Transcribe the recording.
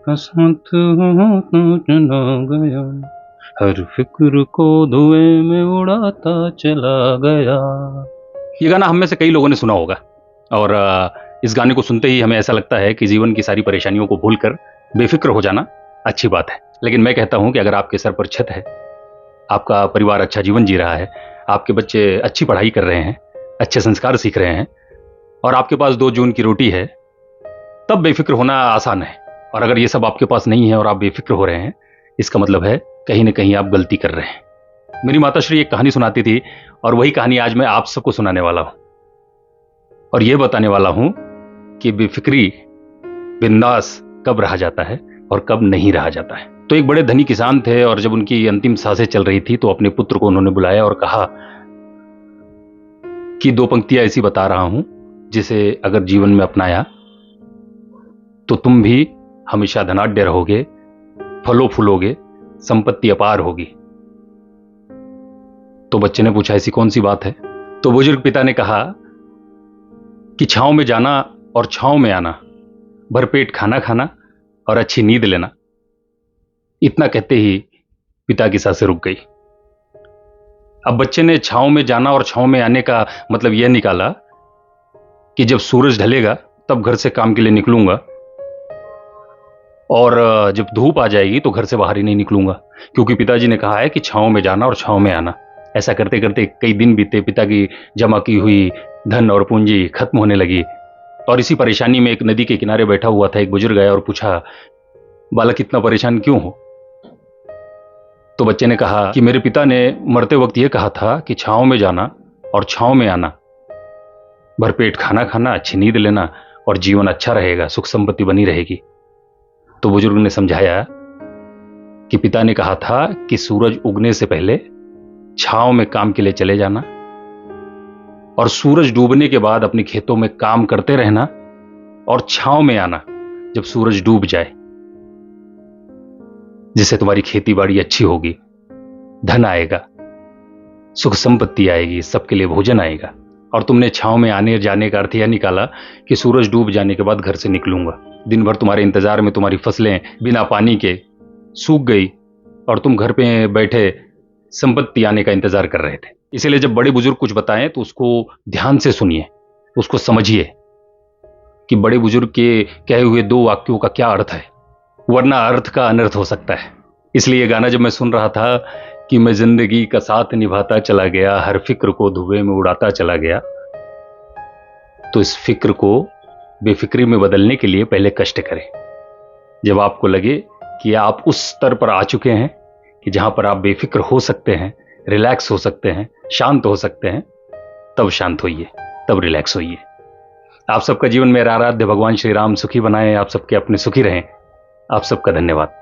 का साथ चला गया, हर फिक्र को धुएं में उड़ाता चला गया। ये गाना हम में से कई लोगों ने सुना होगा और इस गाने को सुनते ही हमें ऐसा लगता है कि जीवन की सारी परेशानियों को भूलकर बेफिक्र हो जाना अच्छी बात है। लेकिन मैं कहता हूं कि अगर आपके सर पर छत है, आपका परिवार अच्छा जीवन जी रहा है, आपके बच्चे अच्छी पढ़ाई कर रहे हैं, अच्छे संस्कार सीख रहे हैं और आपके पास 2 जून की रोटी है, तब बेफिक्र होना आसान है। और अगर ये सब आपके पास नहीं है और आप बेफिक्र हो रहे हैं, इसका मतलब है कहीं ना कहीं आप गलती कर रहे हैं। मेरी माताश्री एक कहानी सुनाती थी और वही कहानी आज मैं आप सबको सुनाने वाला हूं और यह बताने वाला हूं कि बेफिक्री, बिंदास कब रहा जाता है और कब नहीं रहा जाता है। तो एक बड़े धनी किसान थे और जब उनकी अंतिम सांसें चल रही थी तो अपने पुत्र को उन्होंने बुलाया और कहा कि 2 पंक्तियां ऐसी बता रहा हूं जिसे अगर जीवन में अपनाया तो तुम भी हमेशा धनाढ्य रहोगे, फलो फूलोगे, संपत्ति अपार होगी। तो बच्चे ने पूछा ऐसी कौन सी बात है? तो बुजुर्ग पिता ने कहा कि छांव में जाना और छांव में आना, भरपेट खाना खाना और अच्छी नींद लेना। इतना कहते ही पिता की सांसें रुक गई। अब बच्चे ने छांव में जाना और छांव में आने का मतलब यह निकाला कि जब सूरज ढलेगा तब घर से काम के लिए निकलूंगा और जब धूप आ जाएगी तो घर से बाहर ही नहीं निकलूंगा, क्योंकि पिताजी ने कहा है कि छांव में जाना और छांव में आना। ऐसा करते करते कई दिन बीते, पिता की जमा की हुई धन और पूंजी खत्म होने लगी और इसी परेशानी में एक नदी के किनारे बैठा हुआ था एक बुजुर्ग आया और पूछा, बालक इतना परेशान क्यों हो? तो बच्चे ने कहा कि मेरे पिता ने मरते वक्त यह कहा था कि छांव में जाना और छांव में आना, भरपेट खाना खाना, अच्छी नींद लेना और जीवन अच्छा रहेगा, सुख संपत्ति बनी रहेगी। तो बुजुर्ग ने समझाया कि पिता ने कहा था कि सूरज उगने से पहले छांव में काम के लिए चले जाना और सूरज डूबने के बाद अपने खेतों में काम करते रहना और छांव में आना जब सूरज डूब जाए, जिससे तुम्हारी खेती बाड़ी अच्छी होगी, धन आएगा, सुख संपत्ति आएगी, सबके लिए भोजन आएगा। और तुमने छांव में आने जाने का अर्थ यह निकाला कि सूरज डूब जाने के बाद घर से निकलूंगा। दिन भर तुम्हारे इंतजार में तुम्हारी फसलें बिना पानी के सूख गई और तुम घर पे बैठे संपत्ति आने का इंतजार कर रहे थे। इसलिए जब बड़े बुजुर्ग कुछ बताएं तो उसको ध्यान से सुनिए, उसको समझिए कि बड़े बुजुर्ग के कहे हुए 2 वाक्यों का क्या अर्थ है, वरना अर्थ का अनर्थ हो सकता है। इसलिए गाना जब मैं सुन रहा था कि मैं जिंदगी का साथ निभाता चला गया, हर फिक्र को धुएं में उड़ाता चला गया, तो इस फिक्र को बेफिक्री में बदलने के लिए पहले कष्ट करें। जब आपको लगे कि आप उस स्तर पर आ चुके हैं कि जहां पर आप बेफिक्र हो सकते हैं, रिलैक्स हो सकते हैं, शांत हो सकते हैं, तब शांत होइए, तब रिलैक्स होइए। आप सबका जीवन मेरा आराध्य भगवान श्री राम सुखी बनाए, आप सबके अपने सुखी रहें। आप सबका धन्यवाद।